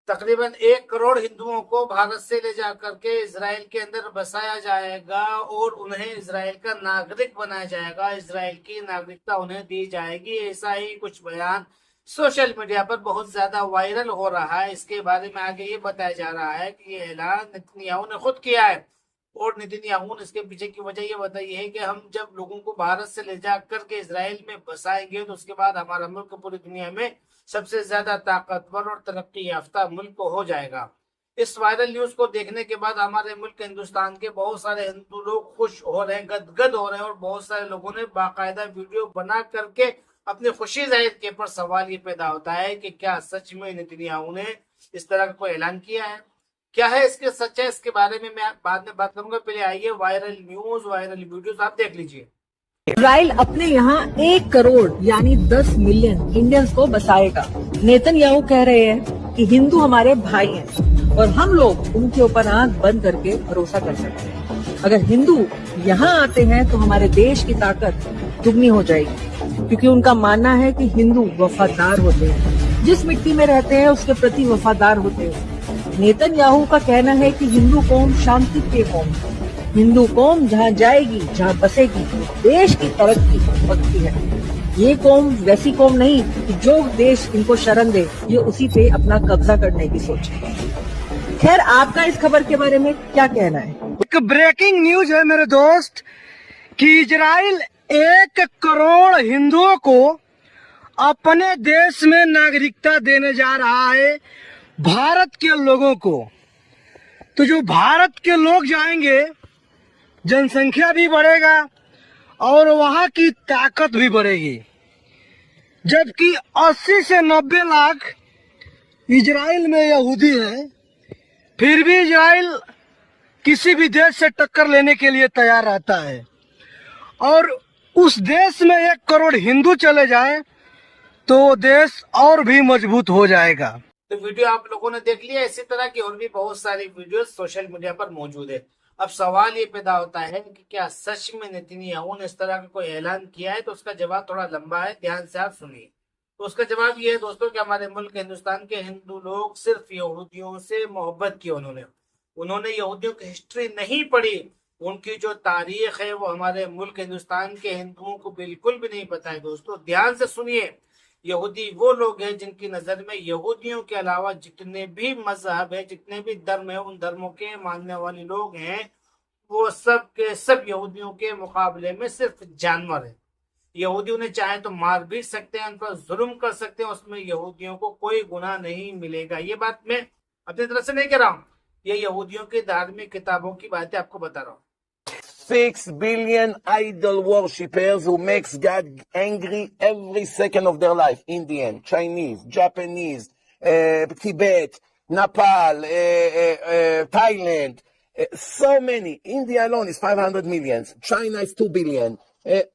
तकरीबन 1 करोड़ हिंदुओं को भारत से ले जाकर के इसराइल के अंदर बसाया जाएगा और उन्हें इसराइल का नागरिक बनाया जाएगा। इसराइल की नागरिकता उन्हें दी जाएगी। ऐसा ही कुछ बयान सोशल मीडिया पर बहुत ज्यादा वायरल हो रहा है। इसके बारे में आगे ये बताया जा रहा है कि ये ऐलान नेतन्याहू ने खुद किया है और नेतन्याहू ने इसके पीछे की वजह ये बताई है कि हम जब लोगों को भारत से ले जा करके इसराइल में बसाएंगे तो उसके बाद हमारा मुल्क पूरी दुनिया में सबसे ज्यादा ताकतवर और तरक्की याफ्ता मुल्क हो जाएगा। इस वायरल न्यूज को देखने के बाद हमारे मुल्क हिंदुस्तान के बहुत सारे हिंदू लोग खुश हो रहे हैं, गदगद हो रहे हैं और बहुत सारे लोगों ने बाकायदा वीडियो बना करके अपनी खुशी जाहिर की। पर सवाल ये पैदा होता है कि क्या सच में नेतन्याहू ने इस तरह का कोई ऐलान किया है? क्या है इसके सच है, इसके बारे में मैं बाद में बात करूंगा। पहले आइए वायरल न्यूज, वायरल वीडियोस आप देख लीजिए। इजराइल अपने यहाँ 1 करोड़ यानी 10 मिलियन इंडियंस को बसाएगा। नेतन्याहू कह रहे हैं कि हिंदू हमारे भाई हैं और हम लोग उनके ऊपर आंख बंद करके भरोसा कर सकते हैं। अगर हिंदू यहाँ आते हैं तो हमारे देश की ताकत दुगनी हो जाएगी, क्योंकि उनका मानना है कि हिंदू वफादार होते हैं, जिस मिट्टी में रहते हैं उसके प्रति वफादार होते हैं। नेतन्याहू का कहना है कि हिंदू कौम शांति प्रिय कौम है। हिंदू कौम जहाँ जाएगी, जहाँ बसेगी, देश की तरक्की पक्की है। ये कौम वैसी कौम नहीं कि जो देश इनको शरण दे ये उसी पे अपना कब्जा करने की सोचे। खैर, आपका इस खबर के बारे में क्या कहना है? एक ब्रेकिंग न्यूज है मेरे दोस्त कि इजराइल 1 करोड़ हिंदुओं को अपने देश में नागरिकता देने जा रहा है, भारत के लोगों को। तो जो भारत के लोग जाएंगे, जनसंख्या भी बढ़ेगा और वहां की ताकत भी बढ़ेगी। जबकि 80 से 90 लाख इजराइल में यहूदी है, फिर भी इजराइल किसी भी देश से टक्कर लेने के लिए तैयार रहता है। और उस देश में 1 करोड़ हिंदू चले जाए तो देश और भी मजबूत हो जाएगा। तो वीडियो आप लोगों ने देख लिया। इसी तरह की और भी बहुत सारी वीडियो सोशल मीडिया पर मौजूद है। अब सवाल ये पैदा होता है कि क्या सच में नेतन्याहू ने इस तरह का कोई ऐलान किया है? तो उसका जवाब थोड़ा लंबा है, ध्यान से आप सुनिए। तो उसका जवाब ये है दोस्तों कि हमारे मुल्क हिंदुस्तान के हिंदू लोग सिर्फ यहूदियों से मोहब्बत की। उन्होंने यहूदियों की हिस्ट्री नहीं पढ़ी। उनकी जो तारीख है वो हमारे मुल्क हिंदुस्तान के हिंदुओं को बिल्कुल भी नहीं पता है। दोस्तों ध्यान से सुनिए। यहूदी वो लोग हैं जिनकी नजर में यहूदियों के अलावा जितने भी मजहब है, जितने भी धर्म है, उन धर्मों के मानने वाले लोग हैं वो सब के सब यहूदियों के मुकाबले में सिर्फ जानवर है। यहूदी उन्हें चाहे तो मार भी सकते हैं, उन पर जुल्म कर सकते हैं, उसमें यहूदियों को कोई गुनाह नहीं मिलेगा। ये बात मैं अपनी तरफ से नहीं कह रहा हूँ, ये यहूदियों की धार्मिक किताबों की बातें आपको बता रहा हूँ। 6 billion idol worshippers who makes God angry every second of their life. Indian, Chinese, Japanese, Tibet, Nepal, Thailand, so many. India alone is 500 millions. China is 2 billion.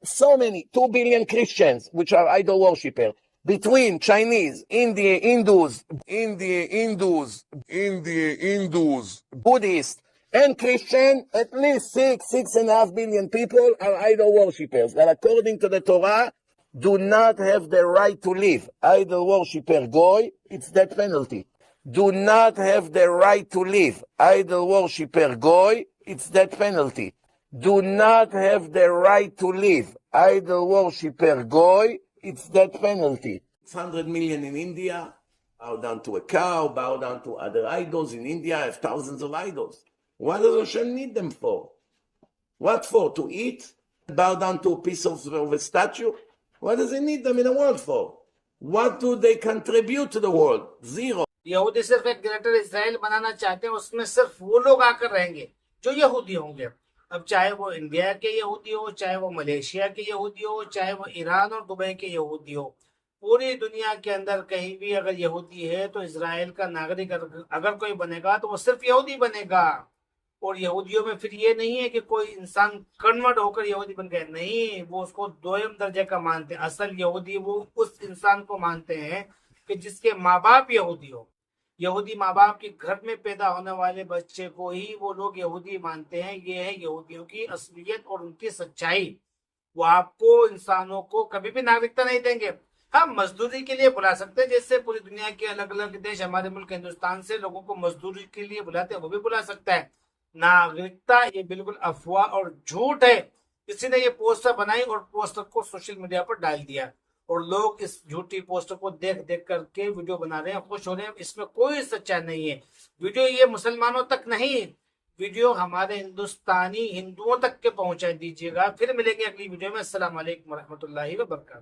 So many, 2 billion Christians, which are idol worshippers. Between Chinese, Hindus, Buddhists, and Christian, at least 6.5 billion people are idol worshippers that according to the Torah do not have the right to live. Idol worshipper goy, it's that penalty. Do not have the right to live. Idol worshipper goy, it's that penalty. Do not have the right to live. Idol worshipper goy, it's that penalty. 100 million in India, bow down to a cow, bow down to other idols. In India, I have thousands of idols. What does Hashem need them for? What for? To eat? Bow down to a piece of a statue? What does he need them in the world for? What do they contribute to the world? Zero. यहूदी सिर्फ एक greater Israel बनाना चाहते हैं, उसमें सिर्फ वो लोग आकर रहेंगे जो यहूदी होंगे। अब चाहे वो इंडिया के यहूदी हो, चाहे वो मलेशिया के यहूदी हो, चाहे वो ईरान और दुबई के यहूदी हो, पूरी दुनिया के अंदर कहीं भी अगर यहूदी है तो इसराइल का नागरिक अगर कोई बनेगा तो वो सिर्फ यहूदी बनेगा। और यहूदियों में फिर ये नहीं है कि कोई इंसान कन्वर्ट होकर यहूदी बन गए, नहीं, वो उसको दोयम दर्जे का मानते हैं। असल यहूदी वो उस इंसान को मानते हैं कि जिसके माँ बाप यहूदी हो। यहूदी माँ बाप के घर में पैदा होने वाले बच्चे को ही वो लोग यहूदी मानते हैं। ये है यहूदियों की असलियत और उनकी सच्चाई। वो आपको इंसानों को कभी भी नागरिकता नहीं देंगे। हम मजदूरी के लिए बुला सकते हैं, जैसे पूरी दुनिया के अलग अलग देश हमारे मुल्क हिंदुस्तान से लोगों को मजदूरी के लिए बुलाते हैं, वो भी बुला सकता है। नागरिकता ये बिल्कुल अफवाह और झूठ है। किसी ने ये पोस्टर बनाई और पोस्टर को सोशल मीडिया पर डाल दिया और लोग इस झूठी पोस्टर को देख देख करके वीडियो बना रहे हैं, खुश हो रहे हैं। इसमें कोई सच्चाई नहीं है। वीडियो ये मुसलमानों तक नहीं, वीडियो हमारे हिंदुस्तानी हिंदुओं तक के पहुंचा दीजिएगा। फिर मिलेंगे अगली वीडियो में। अस्सलाम वालेकुम रहमतुल्लाहि व बरकातहू।